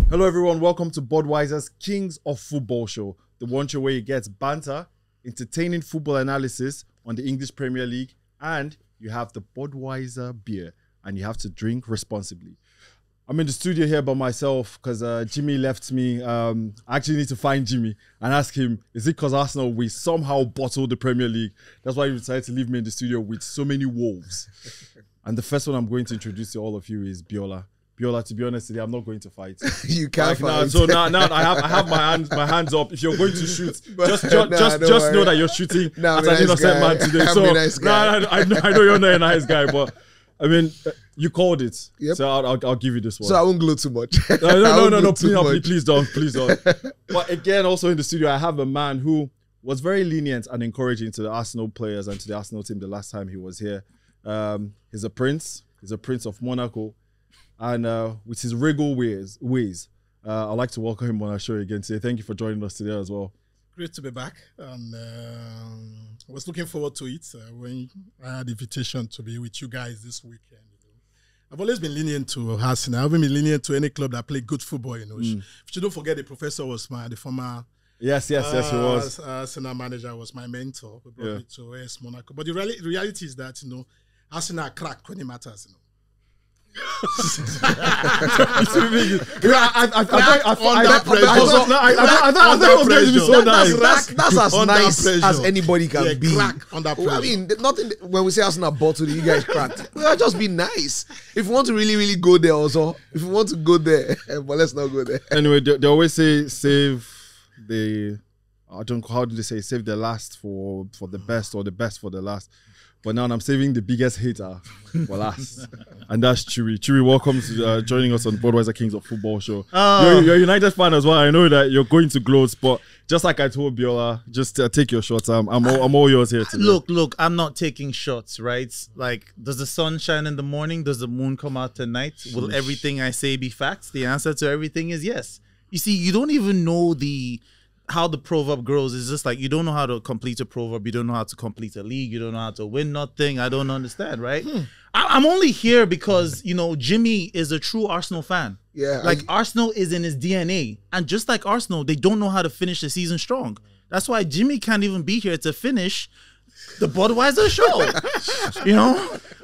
Hello everyone, welcome to Budweiser's Kings of Football show, the one show where you get banter, entertaining football analysis on the English Premier League, and you have the Budweiser beer, and you have to drink responsibly. I'm in the studio here by myself because Jimmie left me. I actually need to find Jimmie and ask him, is it because Arsenal, we somehow bottled the Premier League? That's why he decided to leave me in the studio with so many wolves. And the first one I'm going to introduce to all of you is Biola. Biola, to be honest today, I'm not going to fight. You can't fight. Now, so now I have my hands up. If you're going to shoot, just know that you're shooting at an innocent man today. So nice guy. I know you're not a nice guy, but I mean, you called it. Yep. So I'll give you this one. So I won't gloat too much. No, please don't. But again, also in the studio, I have a man who was very lenient and encouraging to the Arsenal players and to the Arsenal team the last time he was here. He's a prince. He's a prince of Monaco. And with his regal ways, I'd like to welcome him on our show again today. Thank you for joining us today as well. Great to be back. And I was looking forward to it when I had the invitation to be with you guys this weekend. I've always been lenient to Arsenal. I haven't been lenient to any club that played good football. If you don't forget, the professor was the former yes, he was. Arsenal manager was my mentor. Who brought me to AS Monaco. But the reality is that Arsenal cracked when it matters. I thought it was so nice. That's as nice as anybody can be. Crack under pressure. I mean, nothing. When we say Arsenal bottled, you guys cracked. Well, just be nice. If you want to really go there, also, if you want to go there, but let's not go there. Anyway, they always say save the. I don't know how do they say save the last for the best or the best for the last. But now I'm saving the biggest hater for last. And that's Chewy. Chewy, welcome to joining us on Budweiser Kings of Football show. You're a United fan as well. I know that you're going to gloat, but just like I told Biola, just take your shots. I'm all yours here today. Look, I'm not taking shots, right? Like, does the sun shine in the morning? Does the moon come out at night? Will everything I say be facts? The answer to everything is yes. You see, you don't even know how the proverb grows. Is just like you don't know how to complete a proverb, you don't know how to complete a league, you don't know how to win nothing. I don't understand, right? I'm only here because Jimmie is a true Arsenal fan. Yeah, like Arsenal is in his DNA, and just like Arsenal, they don't know how to finish the season strong. That's why Jimmie can't even be here to finish the Budweiser show.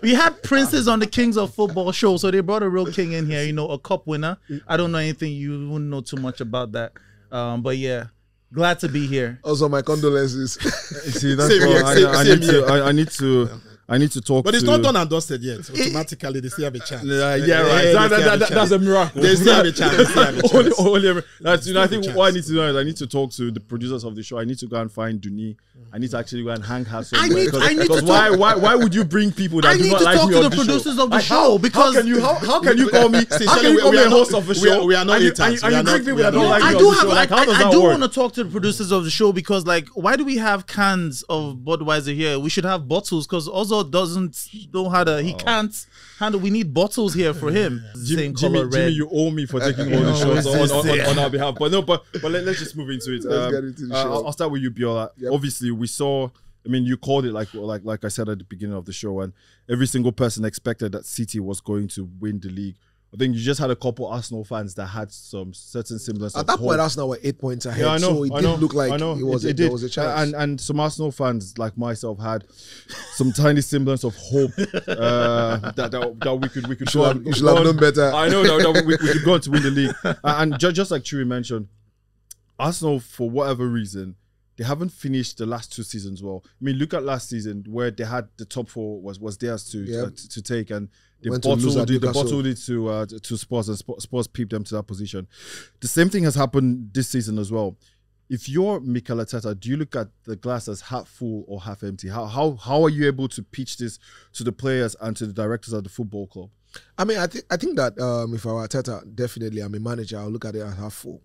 We had princes on the Kings of Football show, so they brought a real king in here. A cup winner. I don't know anything. You wouldn't know too much about that, but yeah. Glad to be here. Also, my condolences. See, that's why I need to talk. But it's not done and dusted yet. Automatically, they still have a chance. That's a miracle. They still have a chance. I think what I need to do is I need to talk to the producers of the show. I need to go and find Duni. I need to actually go and hang her somewhere. Because why would you bring people that do not like me on the show? I need to talk to the producers of the show because how can you call me? How can you call me a host of a show? We are not haters. And you bring people that don't like me on the show. Like, how does that work? I do want to talk to the producers of the show because, like, why do we have cans of Budweiser here? We should have bottles because Ozo doesn't know how to. He can't handle. We need bottles here for him. Jimmie, you owe me for taking all the shows on our behalf. But let's just move into it. Let's get into the show. I'll start with you, Biola. Yep. Obviously, we saw. I mean, you called it like I said at the beginning of the show, and every single person expected that City was going to win the league. I think you just had a couple Arsenal fans that had some certain semblance at that point. Arsenal were 8 points ahead, I know, so it didn't look like there was a chance. And some Arsenal fans like myself had some tiny semblance of hope that we could you should have known better. I know that we could go on to win the league. And just like Chewy mentioned, Arsenal, for whatever reason, they haven't finished the last 2 seasons well. I mean, look at last season where they had the top 4 was theirs to take, and they bottled it to Spurs, and Spurs peeped them to that position. The same thing has happened this season as well. If you're Mikel Arteta, do you look at the glass as half full or half empty? How are you able to pitch this to the players and to the directors of the football club? I mean, I think that if I were Arteta, definitely I'm a manager, I'll look at it as half full.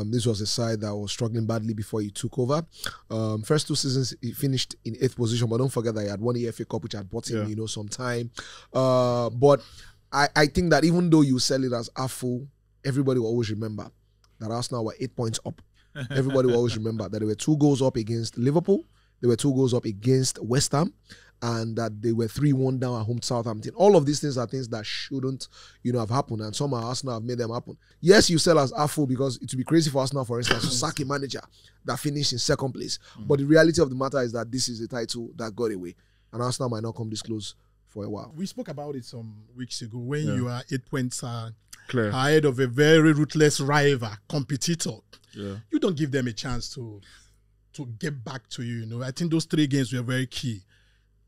This was a side that was struggling badly before he took over. First 2 seasons, he finished in 8th position, but don't forget that he had won the FA Cup, which had bought him, some time. But I think that even though you sell it as half full, everybody will always remember that Arsenal were 8 points up. Everybody will always remember that there were 2 goals up against Liverpool. There were 2 goals up against West Ham. and that they were 3-1 down at home to Southampton. All of these things are things that shouldn't, have happened, and somehow Arsenal have made them happen. Yes, you sell as Afo because it would be crazy for Arsenal, for instance, to sack a manager that finished in second place. But the reality of the matter is that this is a title that got away, and Arsenal might not come this close for a while. We spoke about it some weeks ago when you are 8 points Clear. ahead of a very ruthless rival, competitor. Yeah. You don't give them a chance to get back to you. I think those 3 games were very key.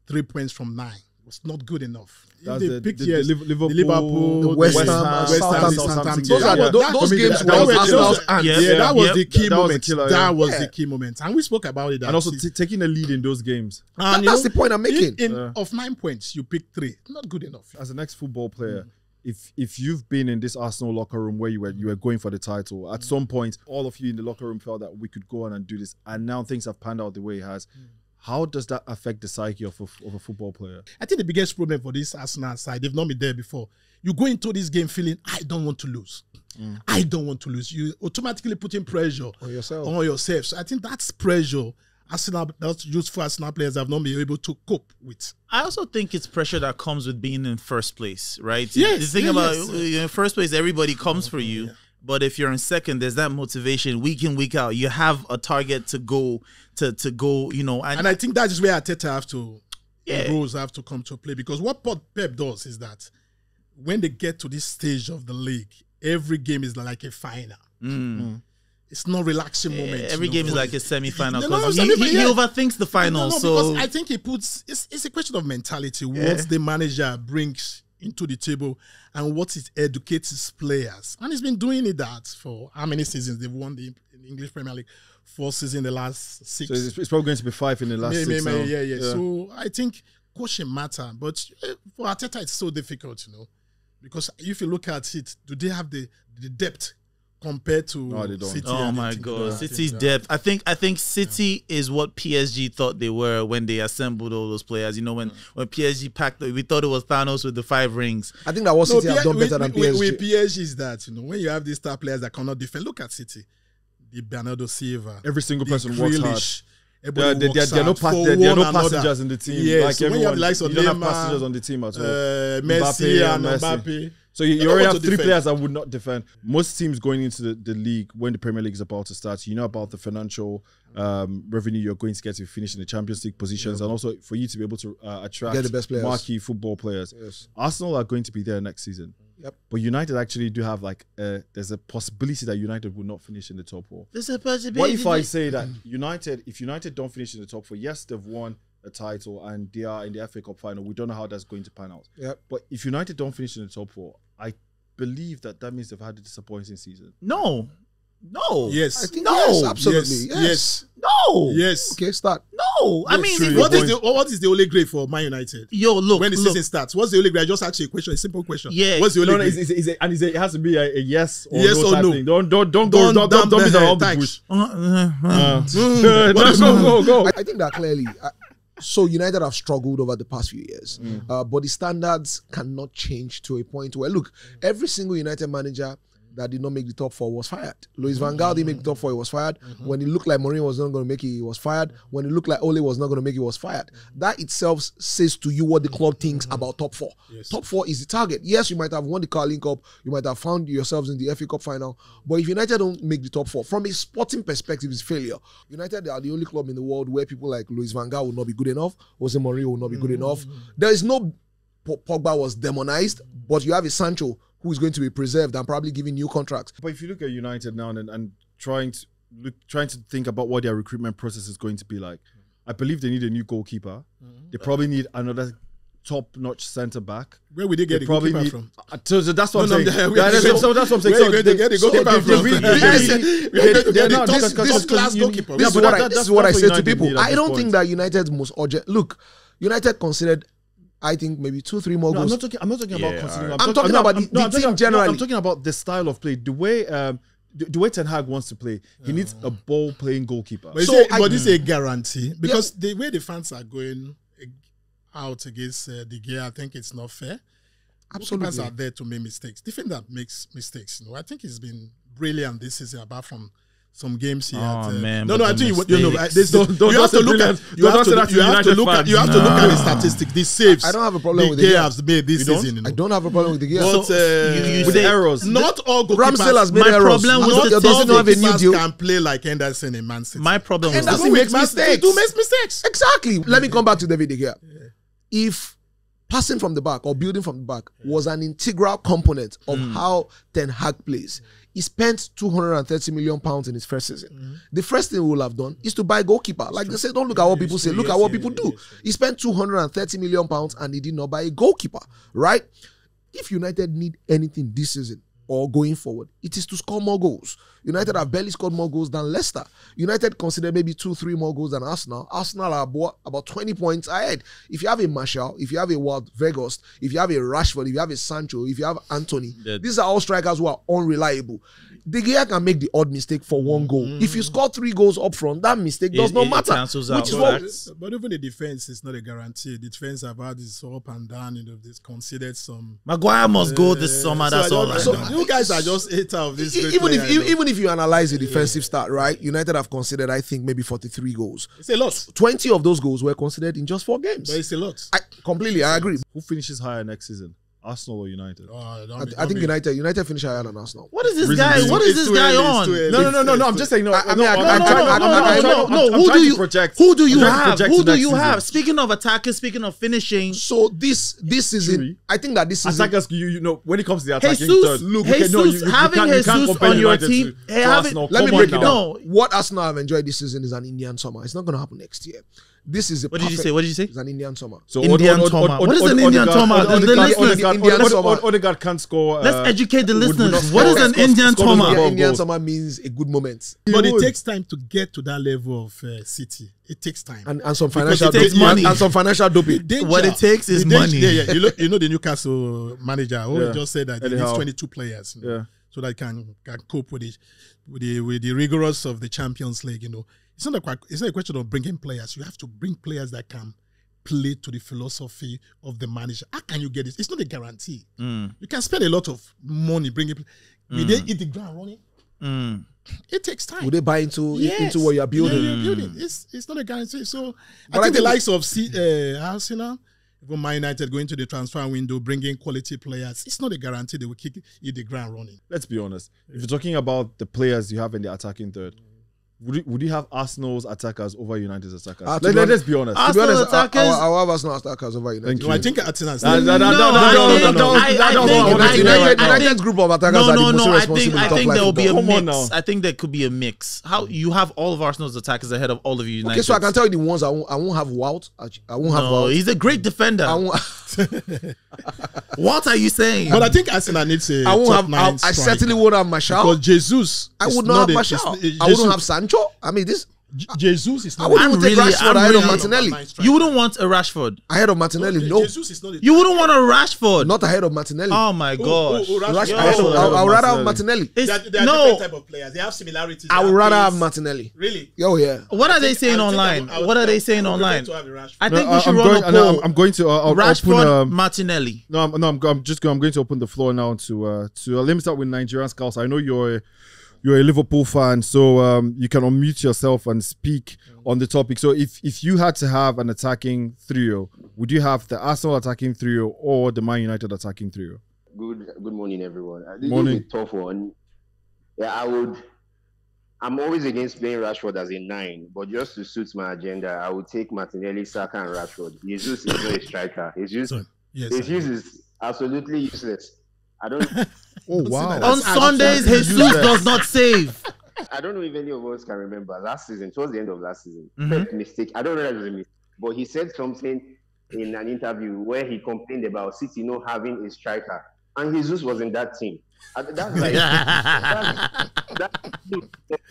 3 points from 9 was not good enough. That's If the they picked Liverpool, the West West Ham, Ham, Southampton. Southampton. Those games were Arsenal's hands. That was the key That was the moment. killer, That yeah. was the key moment. And we spoke about it. and also taking a lead in those games. And That's the point I'm making. Of 9 points, you picked 3. Not good enough. As an ex-football player, if you've been in this Arsenal locker room where you were going for the title, at some point, all of you in the locker room felt that we could go on and do this, and now things have panned out the way it has. How does that affect the psyche of a football player? I think the biggest problem for this Arsenal side, they've not been there before. You go into this game feeling, I don't want to lose. I don't want to lose. You automatically putting pressure On yourself. on yourself. So I think that's pressure Arsenal, that's useful Arsenal players have not been able to cope with. I also think it's pressure that comes with being in first place, right? Yes, The thing yeah, about yes. in first place, everybody comes for you. But if you're in second, there's that motivation week in, week out. You have a target to go, And I think that is where Arteta Yeah. rules have to come to play. Because what Pep does is that when they get to this stage of the league, every game is like a final. It's not relaxing moment. every game is like a semi-final No, because no, he semi-final, yeah. overthinks the final. No, so because I think he puts it's a question of mentality. What the manager brings into the table and what it educates his players. And he's been doing that for how many seasons? They've won the English Premier League 4 seasons in the last 6. So it's probably going to be 5 in the last 6 now. Yeah. So I think coaching matter. But for Arteta, it's so difficult, because if you look at it, do they have the depth compared to No, they don't. City? oh and my the team? God, Yeah. City's depth. I think City is what PSG thought they were when they assembled all those players. When PSG packed, we thought it was Thanos with the 5 rings. I think that what City have done better than PSG. With PSG is that, when you have these star players that cannot defend, look at City. The Bernardo Silva. Every single the person works hard. Grealish, There everybody works are no, hard pass, for there are one no another. passengers in the team. Yes, Like so when you have the likes of you don't have Neymar, passengers on the team at all. Messi Mbappe and Messi. Mbappe. So you They already want have to 3 defend. players that would not defend. Most teams going into the league when the Premier League is about to start, you know about the financial revenue you're going to get if you finish in the Champions League positions, and also for you to be able to attract Get the best players. marquee football players. Yes. Arsenal are going to be there next season. Yep. But United actually do have there's a possibility that United will not finish in the top 4. There's a possibility. What if I say that if United don't finish in the top 4, yes, they've won a title and they are in the FA Cup final. We don't know how that's going to pan out. Yep. But if United don't finish in the top 4, I believe that means they've had a disappointing season. No. Yes. I think No. yes, absolutely. Yes. No. Yes. Okay, start. No. I mean, true. if- What is the only grade for Man United? look. When the season starts, what's the only grade? I just asked you a question, a simple question. Yeah. What's the only No, grade? it has to be a yes or Yes no or type no. thing. Don't beat the around the head, bush. What is Go. I think that clearly. So United have struggled over the past few years, but the standards cannot change to a point where, look, every single United manager that did not make the top 4 was fired. Luis Van Gaal didn't make the top 4, he was fired. When it looked like Mourinho was not going to make it, he was fired. When it looked like Ole was not going to make it, he was fired. That itself says to you what the club thinks about top 4. Yes. Top 4 is the target. Yes, you might have won the Carling Cup, you might have found yourselves in the FA Cup final, but if United don't make the top 4, from a sporting perspective, it's failure. United are the only club in the world where people like Luis Van Gaal will not be good enough, Jose Mourinho will not be good enough. There is no Pogba was demonized, but you have a Sancho who is going to be preserved and probably given new contracts. But if you look at United now and trying to think about what their recruitment process is going to be like, I believe they need a new goalkeeper. They probably need another top-notch centre back. Where would they get the probably goalkeeper need, from? So that's what No, I'm no, saying. where- So that's what I'm saying. where you going to get the goalkeeper from? They're not This class you- goalkeeper. Yeah, This is but what I, that- this that's is what I what say to United people. need at I this don't point. think that United's most urgent. Look, United considered, I think, maybe 2-3 more No, I'm goals. not talking about Yeah, considering. I'm talking about the team generally. I'm talking about the style of play, the way Ten Hag wants to play. He needs a ball-playing goalkeeper. But, but this is a guarantee because the way the fans are going out against De Gea, I think it's not fair. Absolutely. Goalkeepers are there to make mistakes. Defender makes mistakes. I think he's been brilliant this season, apart from some games here. Oh, man, no, but I the think you know. mistakes. You have to look at. You have to look at the statistics. The saves. I don't have a problem with the the Gea has made this season. You know. I don't have a problem with the Gea. But you with say errors. Not all Ramsdale has goalkeepers. made My errors. problem with Not the all doesn't have a new goalkeepers deal. can play like Henderson in Man City. My problem was Henderson Who makes makes mistakes. Who makes mistakes? Exactly. Let me come back to David de Gea. If passing from the back or building from the back was an integral component of how Ten Hag plays, he spent £230 million in his first season. The first thing we will have done is to buy a goalkeeper. Like they say, don't look at what people say, look at what people do. He spent £230 million and he did not buy a goalkeeper, right? If United need anything this season or going forward, it is to score more goals. United have barely scored more goals than Leicester. United consider maybe 2-3 more goals than Arsenal. Arsenal are about 20 points ahead. If you have a Martial, if you have a Wout Weghorst, if you have a Rashford, if you have a Sancho, if you have Anthony, these are all strikers who are unreliable. De Gea can make the odd mistake for one goal. If you score 3 goals up front, that mistake does not matter. Cancels out. Which is what But even the defense is not a guarantee. The defense have had this up and down. You know, this considered some. Maguire must go this summer. That's all. I know. You guys are just 8 out of this. even if you analyze the defensive start, right? United have considered, I think, maybe 43 goals. It's a lot. 20 of those goals were considered in just 4 games. But it's a lot. I agree. Who finishes higher next season? Arsenal or United? I think United finish higher than Arsenal. What is this guy? What is this guy on? No. I'm just saying. No. Who do you have? Who do you have? Speaking of attackers, speaking of finishing. So this season, I think that this season, attackers, you know, when it comes to the attacking Jesus, third, look, having Jesus on your team. Let me break it down. What Arsenal have enjoyed this season is an Indian summer. It's not going to happen next year. This is What did you say? What did you say? It's an Indian summer. So Indian summer. What is an Indian summer? Odegaard can't score. Let's educate the listeners. What is an Indian summer? Indian summer means a good moment. But it takes time to get to that level of City. It takes time. And some financial money. And some financial doping. What it takes is money. Yeah. You know the Newcastle manager who just said that he needs 22 players. You know, so that can cope with the rigorous of the Champions League, you know. It's not a question of bringing players. You have to bring players that can play to the philosophy of the manager. How can you get this? It's not a guarantee. You can spend a lot of money bringing. Will they hit the ground running? It takes time. Will they buy into what you're building? Yeah, you're building. It's not a guarantee. So I think the likes of Arsenal, even Man United going to the transfer window, bringing quality players, it's not a guarantee they will hit the ground running. Let's be honest. If you're talking about the players you have in the attacking third, would you have Arsenal's attackers over United's attackers? Let's be honest. To be honest, I have Arsenal attackers over United. I think Arsenal. United's group of attackers are the most responsible. I think there will be a mix. I think there could be a mix. How you have all of Arsenal's attackers ahead of all of United? Okay, so I can tell you the ones I won't have Wout. I won't have Wout. He's a great defender. What are you saying? But I think Arsenal needs a top 9 I certainly won't have Martial. Because Jesus, I would not have Martial. I wouldn't have Sancho. I mean, this Jesus is not. I wouldn't take Rashford ahead of Martinelli. You wouldn't want a Rashford ahead of Martinelli. No, Jesus is not. You wouldn't want a Rashford. Not ahead of Martinelli. Oh my gosh! I would rather have Martinelli. They are different type of players. They have similarities. I would rather have Martinelli. Really? Oh yeah. What are they saying online? What are they saying online? I think we should I'm run a poll. I'm going to Rashford, Martinelli. I'm going to open the floor now to let me start with Nigerian scouts. I know you're a Liverpool fan, so you can unmute yourself and speak on the topic. So if you had to have an attacking trio, would you have the Arsenal attacking trio or the Man United attacking trio? Good morning, everyone. This is a tough one. Yeah, I'm always against playing Rashford as a 9, but just to suit my agenda, I would take Martinelli, Saka, and Rashford. Jesus is not a striker. His use is absolutely useless. I don't. Oh wow! On Sundays, Jesus does not save. I don't know if any of us can remember last season. Towards the end of last season, mistake. I don't know if it was a mistake, but he said something in an interview where he complained about City not having a striker, and Jesus was in that team. That's like that's to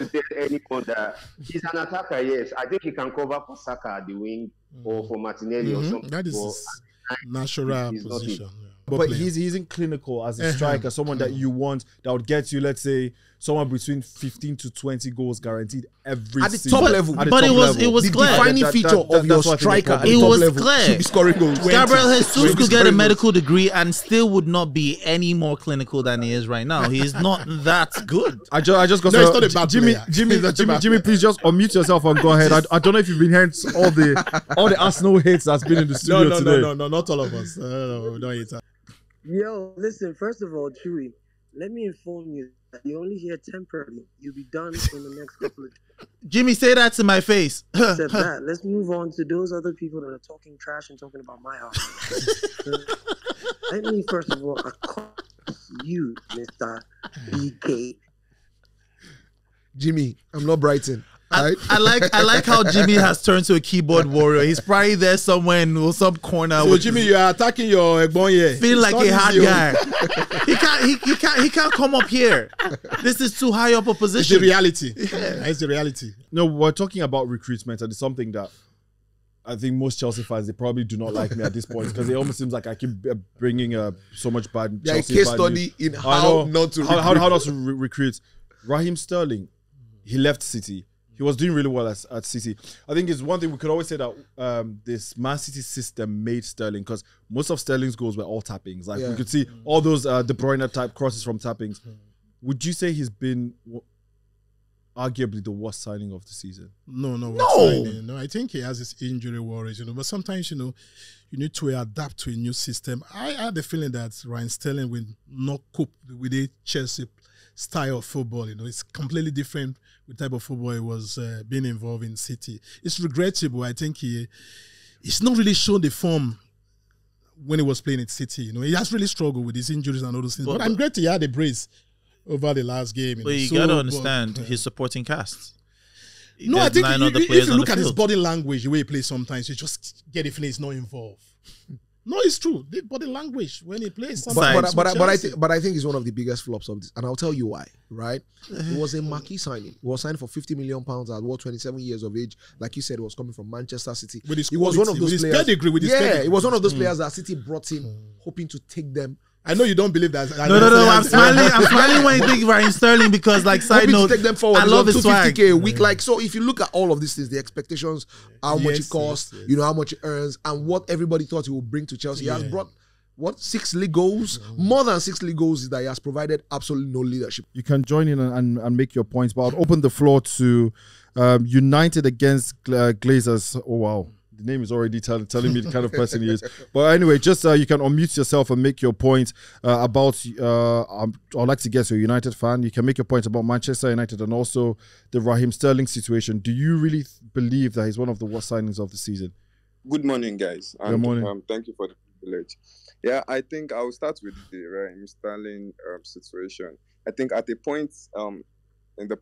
tell anyone that he's an attacker. Yes, I think he can cover for Saka at the wing or for Martinelli or something. That is his natural position. But he's in clinical as a striker, someone that you want that would get you, let's say, somewhere between 15 to 20 goals guaranteed every At the season. top level. At the But top it level. was The clear. defining feature of your that's what I think the striker at problem the is. top It was level clear. should be scoring goals. Gabriel Jesus Should be could get a scoring medical degree and still would not be any more clinical than he is right now. He is not that good. I just got No, it's not a bad Jimmy, player. Jimmy, It's not a Jimmy, bad Jimmy, player. please just unmute yourself and go ahead. I don't know if you've been hearing all the Arsenal hits that's been in the studio today. No, not all of us. No, we don't hate that. Yo, listen, first of all, Chewy, let me inform you that you're only here temporarily. You'll be done in the next couple of Jimmy, say that to my face. Except that, let's move on to those other people that are talking trash and talking about my house. Let me, first of all, accost you, Mr. BK. Jimmy, I'm not Brighton. Right? I like how Jimmy has turned to a keyboard warrior. He's probably there somewhere in some corner. So with Jimmy, you are attacking your Egbon here. feeling like It's a not hard easy, guy. He can't come up here. This is too high up a It's the position. reality. It's the reality. No, we're talking about recruitment, and it's something that I think most Chelsea fans, they probably do not like me at this point because it almost seems like I keep bringing so much bad Yeah, a Chelsea case fan study news. in I how know. not to how recruit. not to recruit. Raheem Sterling, he left City. He was doing really well at City. I think it's one thing we could always say that this Man City system made Sterling, because most of Sterling's goals were all tappings. Like we could see all those De Bruyne type crosses from tappings. Would you say he's been arguably the worst signing of the season? No. No, I think he has his injury worries, but sometimes, you need to adapt to a new system. I had the feeling that Raheem Sterling will not cope with the Chelsea style of football. It's completely different with the type of football he was being involved in City. It's regrettable. I think he's not really shown the form when he was playing at City. He has really struggled with his injuries and all those things. But I'm glad he had a brace over the last game. But you got to understand his supporting cast. No, I think if you look at his field. body language, the way he plays sometimes, you just get a feeling he's not involved. No, it's true. The body language when he plays. But I think it's one of the biggest flops of this, and I'll tell you why. Right? It was a marquee signing. It was signed for £50 million at 27 years of age. Like you said, it was coming from Manchester City. With his he was one of those players. Pedigree, it was one of those players that City brought in, hoping to take them. I know you don't believe that. No. I'm smiling when you think Raheem Sterling because, like, side Hoping note, to take them forward. I love his swag. $250K a week. Like, so if you look at all of these things, the expectations, how much it costs, how much it earns, and what everybody thought he would bring to Chelsea. He has brought 6 league goals? More than 6 league goals is that he has provided absolutely no leadership. You can join in and make your points, but I'll open the floor to United against Glazers. Oh, wow. The name is already telling me the kind of person he is. But anyway, just you can unmute yourself and make your point about, I'd like to guess you're a United fan. You can make your point about Manchester United and also the Raheem Sterling situation. Do you really believe that he's one of the worst signings of the season? Good morning, guys. Good morning. Thank you for the privilege. Yeah, I think I'll start with the Raheem Sterling situation. I think at a point in the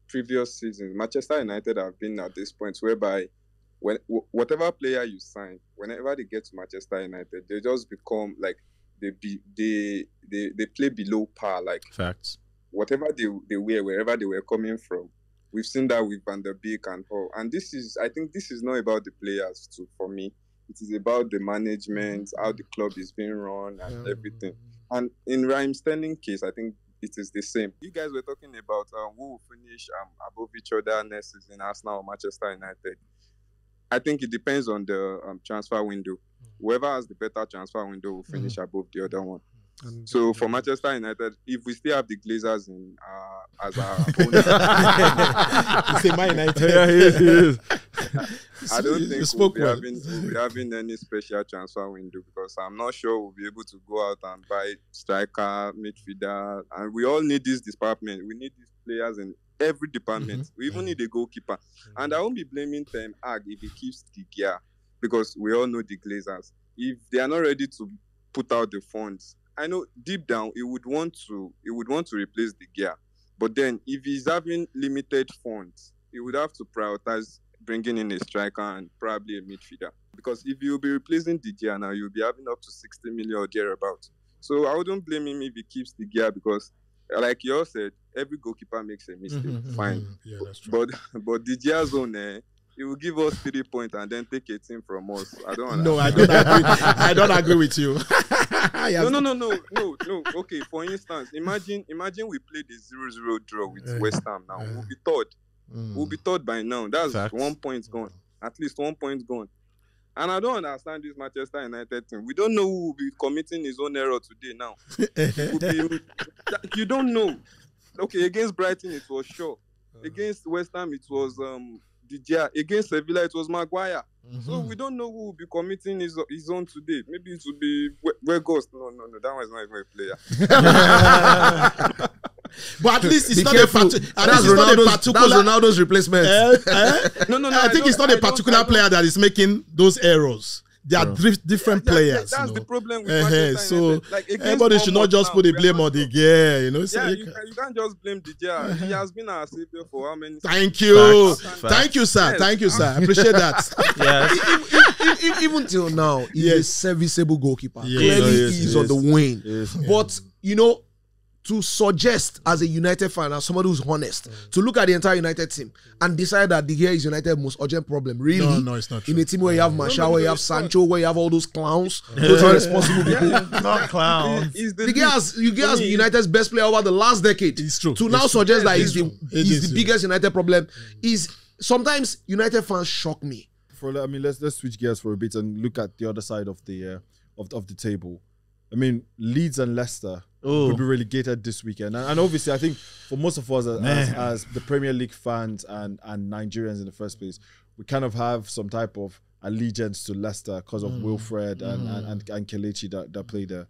previous season, Manchester United have been at this point whereby whatever player you sign, whenever they get to Manchester United, they just become like they play below par. Like Facts. Whatever they wear, wherever they were coming from, we've seen that with Van der Beek and all. And I think this is not about the players too. For me, it is about the management, how the club is being run, and everything. And in Raheem Sterling case, I think it is the same. You guys were talking about who will finish above each other next season, Arsenal or Manchester United. I think it depends on the transfer window. Whoever has the better transfer window will finish above the other one. So for Manchester United, if we still have the Glazers in as our It's a Man United. Yeah, he is. I don't think we'll be having any special transfer window because I'm not sure we'll be able to go out and buy striker, midfielder, and we all need this department. We need these players in every department. We even need a goalkeeper. And I won't be blaming Ten Hag if he keeps De Gea because we all know the Glazers. If they are not ready to put out the funds, I know deep down he would want to replace De Gea. But then if he's having limited funds, he would have to prioritize bringing in a striker and probably a midfielder. Because if you'll be replacing De Gea now, you'll be having up to 60 million or thereabouts. So I wouldn't blame him if he keeps De Gea because, like you all said, every goalkeeper makes a mistake. Fine. Yeah, that's true. But De Gea's own, he will give us 3 points and then take a team from us. I don't understand. No, I don't agree. I don't agree with you. No. Okay, for instance, imagine we played a 0-0 draw with West Ham now. We'll be third. We'll be third by now. That's Facts. 1 point gone. At least 1 point gone. And I don't understand this Manchester United team. We don't know who will be committing his own error today now. You don't know. Okay, against Brighton, it was Shaw. Against West Ham, it was De Gea. Against Sevilla, it was Maguire. So we don't know who will be committing his own today. Maybe it will be Weghorst. No, that one is not even a player. But at least it's Be not careful. a particular. That's Ronaldo's replacement. No. I think it's not a particular player that is making those errors. They are different players. That's the problem with Manchester So United. Like, everybody should not just put the blame on De Gea. You know. So you can't just blame De Gea. He has been our savior for how many? Thank you, Facts. thank you, sir. Yes. Thank you, sir. I appreciate that. Yes. Even till now, he's a serviceable goalkeeper. Yes. Clearly, Yes, he's yes. on the wing. Yes. But, you know, to suggest as a United fan, as somebody who's honest, to look at the entire United team and decide that De Gea is United's most urgent problem, really? No, it's not true. In a team where you have Martial, where you have Sancho, where you have all those clowns, those irresponsible people. Not clowns. De Gea is United's best player over the last decade. It's true. To now suggest that he's is the biggest United problem is sometimes United fans shock me. Let's switch gears for a bit and look at the other side of the table. I mean, Leeds and Leicester could be relegated this weekend, and obviously, I think for most of us as the Premier League fans and Nigerians in the first place, we kind of have some type of allegiance to Leicester because of Wilfred and Kelechi that play there.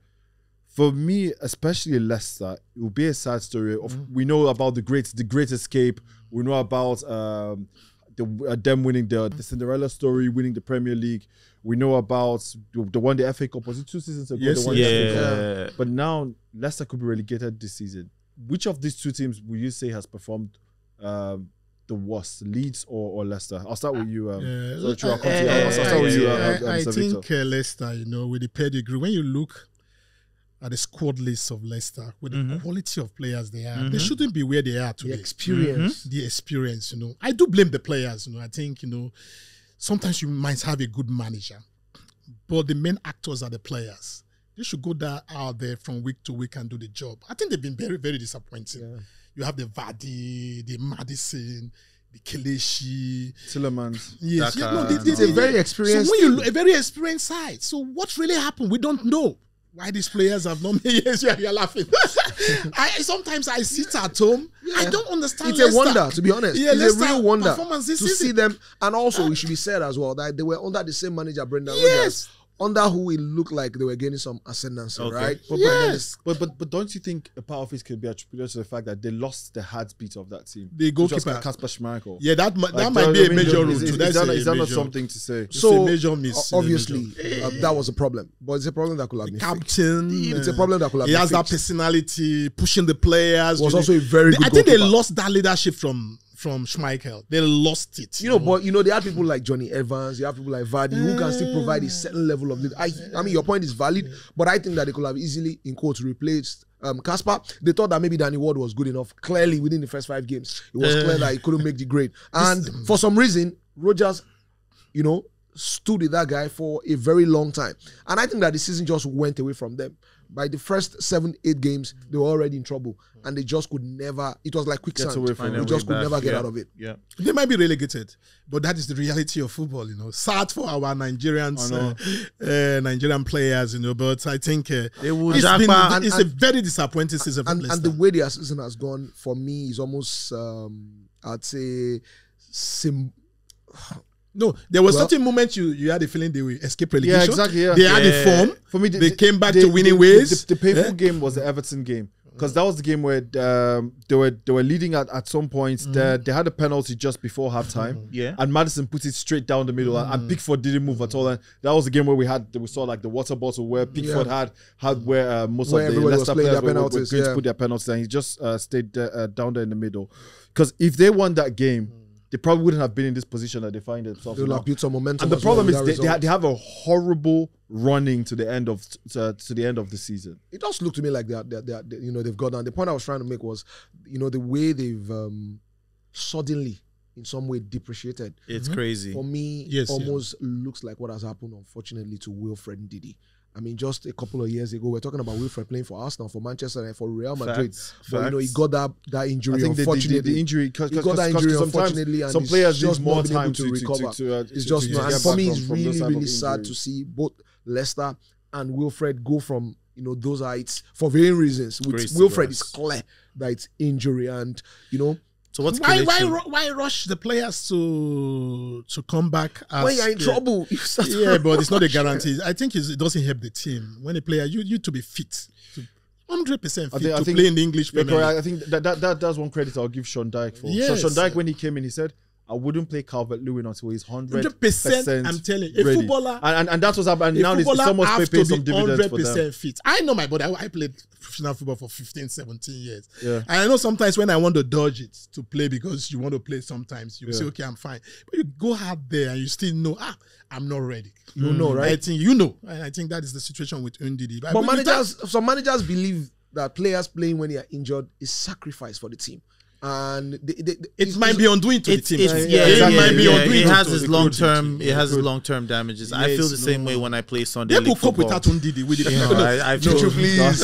For me, especially Leicester, it will be a sad story. We know about the Great Escape. We know about them winning the Cinderella story, winning the Premier League. We know about the one the FA Cup. Was it 2 seasons ago? Yes, the FA Cup. But now Leicester could be relegated this season. Which of these two teams would you say has performed the worst, Leeds or Leicester? I'll start with you. I'll start with you. I think Leicester, you know, with the pedigree, when you look at the squad list of Leicester, with the quality of players they have, they shouldn't be where they are today. The experience. The experience, you know. I do blame the players, you know. I think, you know, sometimes you might have a good manager, but the main actors are the players. They should go out there from week to week and do the job. I think they've been very, very disappointing. Yeah. You have the Vardy, the Madison, the Kelechi, Tillemans. Yes, it's a very experienced. So when you a very experienced side. So what really happened? We don't know why these players have not made. Yes, you're laughing. Sometimes I sit at home. I don't understand. It's Leicester. A wonder, to be honest. Yeah, it's a real wonder to see them. And also, it should be said as well that they were under the same manager, Brendan Yes. Rodgers, under who it looked like they were gaining some ascendancy, right? But don't you think a part of it could be attributed to the fact that they lost the heartbeat of that team? The goalkeeper, Kasper Schmeichel. Yeah, that might be a major rule. Is that not something to say? So a major miss. Obviously, that was a problem, but it's a problem that could have been captain. It's a problem that could have been He has fixed. that personality, pushing the players. Was also a very good. I think goalkeeper. they lost that leadership from Schmeichel. They lost it. You know, but you know, they had people like Johnny Evans, they have people like Vardy who can still provide a certain level of lead. I mean, your point is valid, but I think that they could have easily, in quotes, replaced Kasper. They thought that maybe Danny Ward was good enough. Clearly, within the first 5 games, it was clear that he couldn't make the grade. And for some reason, Rodgers, you know, stood with that guy for a very long time. And I think that the season just went away from them. By the first 7-8 games, they were already in trouble. And they just could never, it was like quicksand. They just could never get out of it. Yeah. They might be relegated, but that is the reality of football, you know. Sad for our Nigerians, Nigerian players, you know, but I think it's a very disappointing season for Leicester. And the way their season has gone, for me, is almost, I'd say, no, there was certain moments you had a feeling they will escape relegation. Yeah, exactly. Yeah. They had the form. For me, they came back to winning ways. The painful game was the Everton game, because that was the game where they were leading at some points. They had a penalty just before halftime. Yeah, and Maddison put it straight down the middle, and Pickford didn't move at all. And that was the game where we saw like the water bottle where Pickford had where most of the Leicester players were going to put their penalties, and he just stayed down there in the middle. Because if they won that game, they probably wouldn't have been in this position that they find themselves in. They'll have built some momentum. And the problem is they have a horrible running to the end of the season. It does look to me like they you know, they've got down. The point I was trying to make was, you know, the way they've suddenly in some way depreciated. It's crazy. For me, almost looks like what has happened, unfortunately, to Wilfred Ndidi. I mean, just a couple of years ago, we're talking about Wilfred playing for Arsenal, for Manchester, and for Real Madrid. But, you know, he got that injury, I think unfortunately. The injury, he got that injury, unfortunately, and some players just need more not time to recover. It's just not. And for me, it's really sad to see both Leicester and Wilfred go from, you know, those heights for varying reasons. With Wilfred, it's clear that it's injury, and, you know, so what's why rush the players to come back? When you're in trouble, yeah, but it's not a guarantee. I think it doesn't help the team when a player you to be fit, 100% fit to play in the English Premier League. I think that's one credit I'll give Sean Dyche for. Yes. So Sean Dyche, when he came in, he said, I wouldn't play Calvert-Lewin until he's 100%. I'm telling you, a footballer, and that's what's happening. Now it's almost paying some dividends for them. 100% fit. I know my body. I played professional football for 15, 17 years. Yeah. And I know sometimes when I want to dodge it to play because you want to play, sometimes you say, okay, I'm fine. But you go out there and you still know, I'm not ready. You know, right? I think you know, and I think that is the situation with Ndidi. But some managers believe that players playing when they are injured is sacrifice for the team. And it might be undoing to the team. It might be undoing. It has its long-term. It has its long-term damages. I feel the same way when I play Sunday league football. They could cope without Ndidi. Chuchu, please.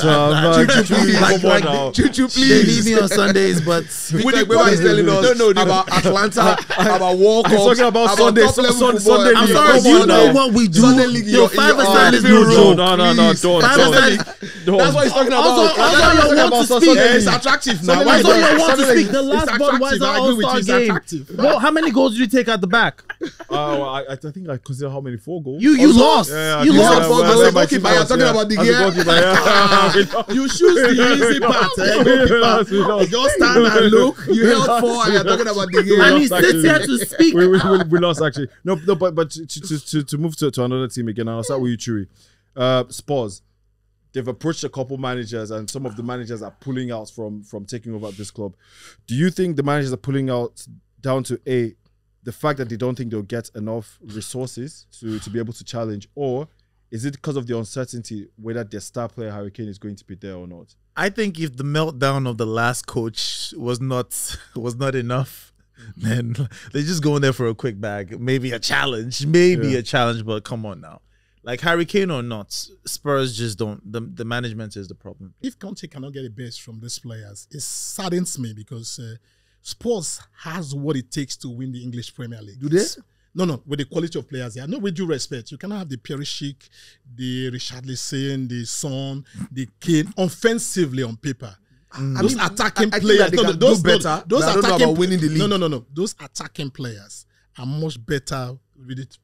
Chuchu, please. They need me on Sundays, but Weber is telling us about Atlanta, about World Cup. Talking about Sunday. I'm sorry. Do you know what we do? Yo, 5-a-side is no joke. No, don't. That's what he's talking about. It's attractive now. Why don't you want to speak? The last Budweiser All-Star game. Well, how many goals did you take at the back? I think I consider how many 4 goals. You lost. You lost. Goalkeeper, you're talking about De Gea. You choose the easy part. You just stand and look. You held 4 and you're talking about De Gea. And he sits here to speak. We lost actually. No, but to move to another team again, I'll start with you, Chewy. Spurs. They've approached a couple managers, and some of the managers are pulling out from taking over this club. Do you think the managers are pulling out down to the fact that they don't think they'll get enough resources to be able to challenge, or is it because of the uncertainty whether their star player Harry Kane is going to be there or not? I think if the meltdown of the last coach was not enough, then they're just going there for a quick bag, maybe a challenge, but come on now. Like Harry Kane or not, Spurs just don't. The management is the problem. If Conte cannot get the best from these players, it saddens me because Spurs has what it takes to win the English Premier League. Do they? No, with the quality of players here. No, with due respect, you cannot have the Perisic, the Richarlison, the Son, the Kane offensively on paper. Those attacking players, those attacking winning the league. No. Those attacking players are much better with it.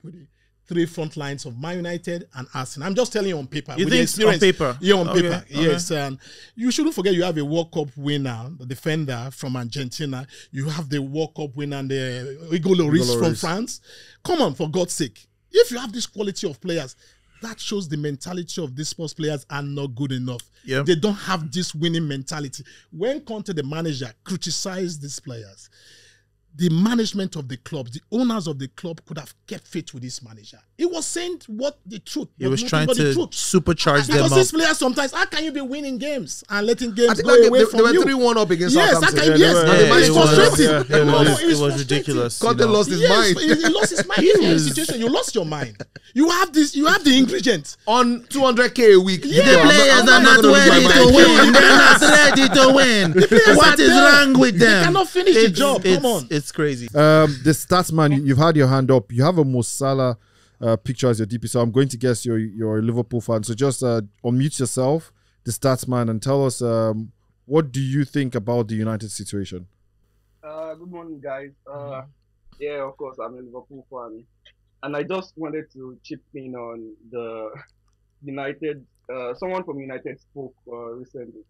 3 front lines of Man United and Arsenal. I'm just telling you on paper. You think on paper? Yeah, on paper. Yes. And you shouldn't forget you have a World Cup winner, the defender from Argentina. You have the World Cup winner and the Hugo Lloris from France. Come on, for God's sake. If you have this quality of players, that shows the mentality of these sports players are not good enough. Yep. They don't have this winning mentality. When Conte, the manager, criticized these players, the management of the club, the owners of the club could have kept faith with this manager. He was saying what the truth. He was trying to supercharge them up. Because these players sometimes, how can you be winning games and letting games go away from you? They were 3-1 up against Southampton. It was ridiculous. Conte lost his mind. He lost his mind. In this situation, you lost your mind. You have the ingredients. On 200K a week. The players are not ready to win. They're not ready to win. What is wrong with them? They cannot finish the job. Come on. It's crazy. The stats man, you've had your hand up. You have a Mo Salah picture as your DP, so I'm going to guess you're a Liverpool fan. So just unmute yourself, the stats man, and tell us what do you think about the United situation? Good morning, guys. Yeah, of course, I'm a Liverpool fan, and I just wanted to chip in on the United. Someone from United spoke recently.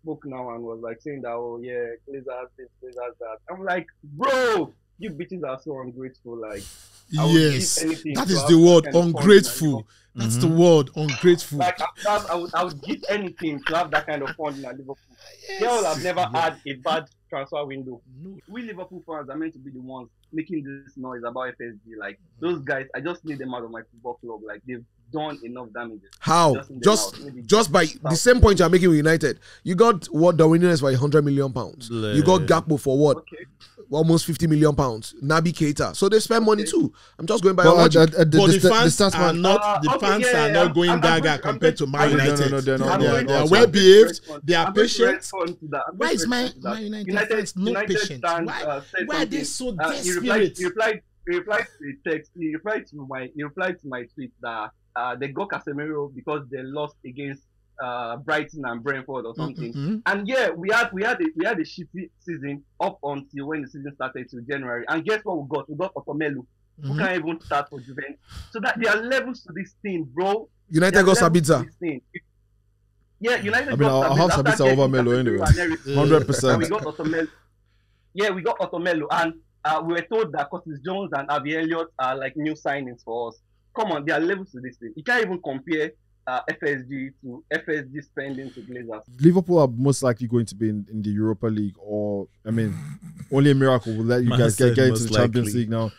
Spoke now and was like saying that, oh yeah, Glazers this, Glazers that. I'm like, bro, you bitches are so ungrateful. Like, yes, that is the word, ungrateful. That's the word, ungrateful. Like, I would give anything to have that kind of fund in a Liverpool. Yes. They all have never had a bad transfer window. No. We Liverpool fans are meant to be the ones making this noise about FSG. Like, those guys, I just need them out of my football club. Like, they've done enough damage. How? Just by the same point you're making with United. You got what Darwin Núñez for £100 million. You got Gakpo for what? Okay. Almost £50 million. Naby Keita. So they spend money too. I'm just going by but logic. the fans are not going gaga compared to Man United. No, they're not. They are well behaved. They are patient. Why is Man United fans not patient? Why are they so desperate? He replied to a text. He replied to my tweet that they got Casemiro because they lost against Brighton and Brentford or something. And yeah, we had a shitty season up until when the season started to January. And guess what we got? We got Otomelu, who can't even start for Juventus. So that there are levels to this thing, bro. United got Sabitzer. Yeah, United. I'll have Sabitzer over Melo anyway. 100%. We got Otomelu. Yeah, we got Otomelu, and we were told that Curtis Jones and Harvey Elliott are like new signings for us. Come on, there are levels to this thing. You can't even compare FSG spending to Glazers. Liverpool are most likely going to be in the Europa League, or I mean, only a miracle will let you guys get into the Champions League now.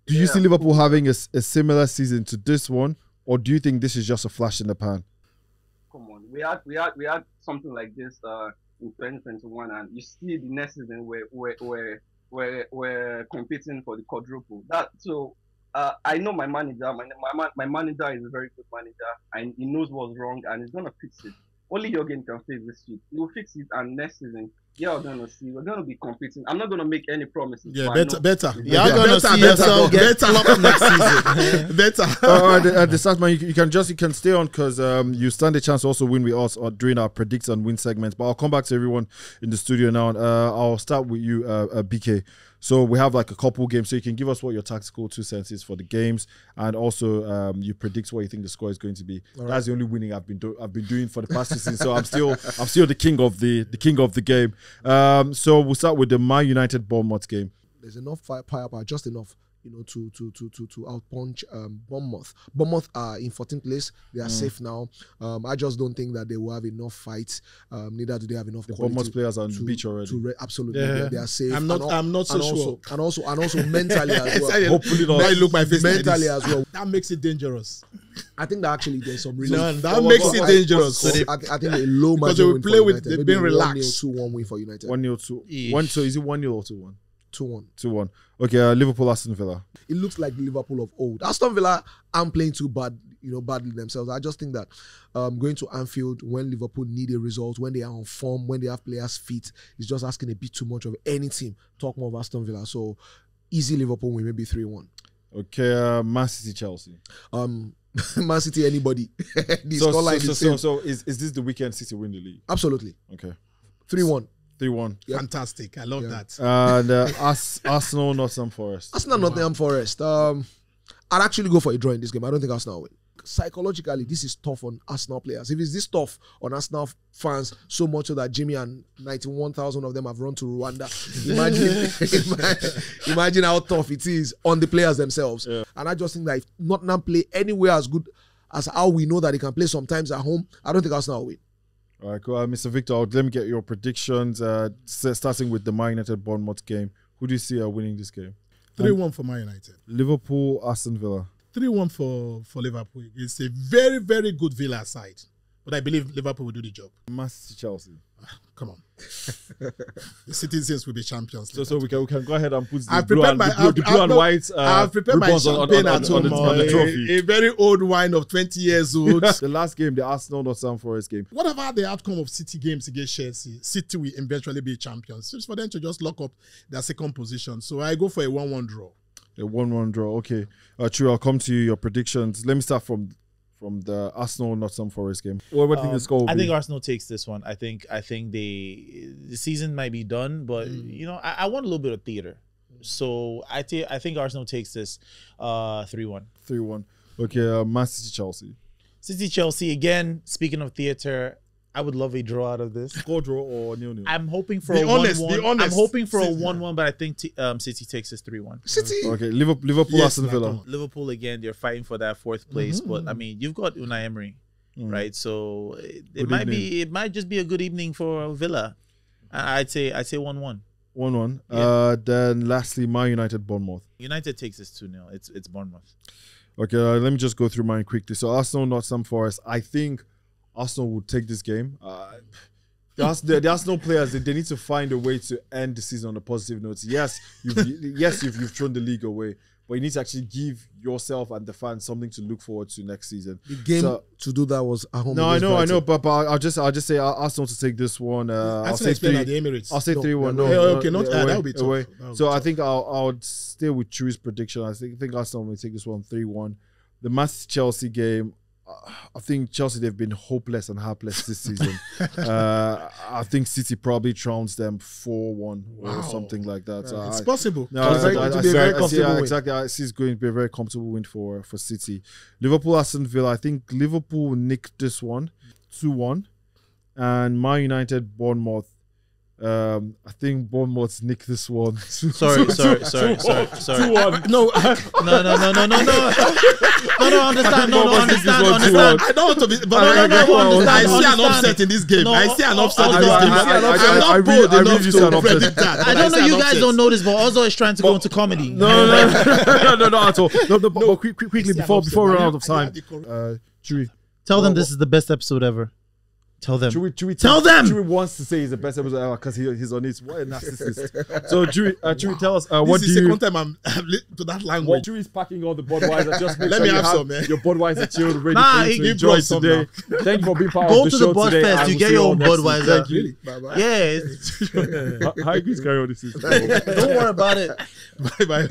Do you see Liverpool having a similar season to this one, or do you think this is just a flash in the pan? Come on, we had something like this in 2021, and you see the next season we're competing for the quadruple. I know my manager. My manager is a very good manager, and he knows what's wrong, and he's gonna fix it. Only Jurgen can fix this shit. He will fix it, and next season, we're gonna see. We're gonna be competing. I'm not gonna make any promises. Yeah, better. You're gonna see yourself get flopped next season. Better. At the start, man, you can stay on because you stand a chance to also win with us during our predict and win segments. But I'll come back to everyone in the studio now. I'll start with you, BK. So we have like a couple games, so you can give us what your tactical 2 cents is for the games, and also you predict what you think the score is going to be. That's the only winning I've been doing for the past season. So I'm still the king of the game. So we'll start with the Man United Bournemouth game. There's enough firepower, just enough, to outpunch Bournemouth. Bournemouth are in 14th place. They are safe now. I just don't think that they will have enough fights. Neither do they have enough quality. Bournemouth players are on the beach already. Absolutely, Yeah. they are safe. I'm not so sure. And also mentally as well. Hopefully not. Now you look my face Mentally like as well. that makes it dangerous. I think that actually there's some reason. No, that makes it dangerous. I think a low Because margin they will win play for with United. they've Maybe been relaxed. 1-0, 2-1 win for United. 1-0, 2-1. So is it 1-0 or 2-1? 2-1. 2-1. Okay, Liverpool, Aston Villa. It looks like the Liverpool of old. Aston Villa aren't playing too badly themselves. I just think that going to Anfield when Liverpool need a result, when they are on form, when they have players fit, is just asking a bit too much of any team. Talk more of Aston Villa. So easy Liverpool win, maybe 3-1. Okay, Man City, Chelsea. Man City, anybody. So is this the weekend City win the league? Absolutely. Okay. 3-1. 3-1. Yep. Fantastic. I love that. And Arsenal, Nottingham Forest. Arsenal, Nottingham Forest. I'd actually go for a draw in this game. I don't think Arsenal will win. Psychologically, this is tough on Arsenal players. If it's this tough on Arsenal fans, so much so that Jimmie and 91,000 of them have run to Rwanda, imagine how tough it is on the players themselves. Yeah. And I just think that if Nottingham play anywhere as good as how we know that they can play sometimes at home, I don't think Arsenal will win. All right, cool. Mr. Victor, let me get your predictions. Starting with the Man United Bournemouth game. Who do you see winning this game? 3-1 for Man United. Liverpool, Aston Villa. 3-1 for Liverpool. It's a very, very good Villa side. But I believe Liverpool will do the job. Man City, Chelsea. Come on. The citizens will be champions. So we can go ahead and put the blue and white I've prepared my champagne at home on the trophy. A very old wine of 20 years old. The last game, the Arsenal Nottingham Forest game. Whatever the outcome of City games against Chelsea, City will eventually be champions. It's for them to just lock up their second position. So I go for a 1-1 draw. A 1-1 draw. Okay. True, I'll come to you, your predictions. Let me start from the Arsenal Nottingham Forest game. What do you think the score will be? I think Arsenal takes this one. I think the season might be done, but I want a little bit of theater. So I think Arsenal takes this 3-1. 3-1. Okay, Man City Chelsea. City Chelsea again. Speaking of theater, I would love a draw out of this. Score draw or 0-0? I'm hoping for a 1-1. I'm hoping for a 1-1, but I think City takes this 3-1. City. Okay, Liverpool, Aston Villa. Liverpool again. They're fighting for that 4th place, but I mean, you've got Unai Emery, right? So it might just be a good evening for Villa. I'd say 1-1. 1-1. Yeah. Then lastly, Man United Bournemouth. United takes this 2-0. It's Bournemouth. Okay, let me just go through mine quickly. So Arsenal, Nottingham Forest. I think Arsenal will take this game. The Arsenal players, they need to find a way to end the season on a positive note. Yes, you've thrown the league away, but you need to actually give yourself and the fans something to look forward to next season. The game to do that was at home. No, I know, but I'll just say Arsenal to take this one. I'll say 3. At the Emirates. I'll say 3-1. No, okay, that would be tough. Away. So I think I'll stay with Chewy's prediction. I think Arsenal will take this one 3-1. The Man Chelsea game. I think Chelsea, they've been hopeless and helpless this season. I think City probably trounced them 4-1 or something like that. So it's possible. No, it will be a very comfortable win. Exactly. I see it's going to be a very comfortable win for City. Liverpool, Aston Villa. I think Liverpool will nick this one 2-1. And Man United, Bournemouth. I think Bournemouth nick this one. Sorry. 2-1. No. Understand. I don't want to be, but I see an upset in this game. I see an upset in this game. I'm not bold enough to predict that. I don't know. You guys don't know this, but Ozzo is trying to go into comedy. No, not at all. But quickly before we run out of time, Chewy, tell them this is the best episode ever. Tell them. Tell them. Chewy wants to say he's the best episode ever because he's on it. What a narcissist. So Chewy, tell us what do you? This is the second time I'm to that language. Chewy's packing all the Budweiser. Just make Let sure me you have some, man. Your Budweiser chilled ready for you to enjoy today. Thank you for being part of the show Go to the today. Bud Fest. You get your own Budweiser. Thank you. Yeah. How you guys carry on this? Don't worry about it. Bye.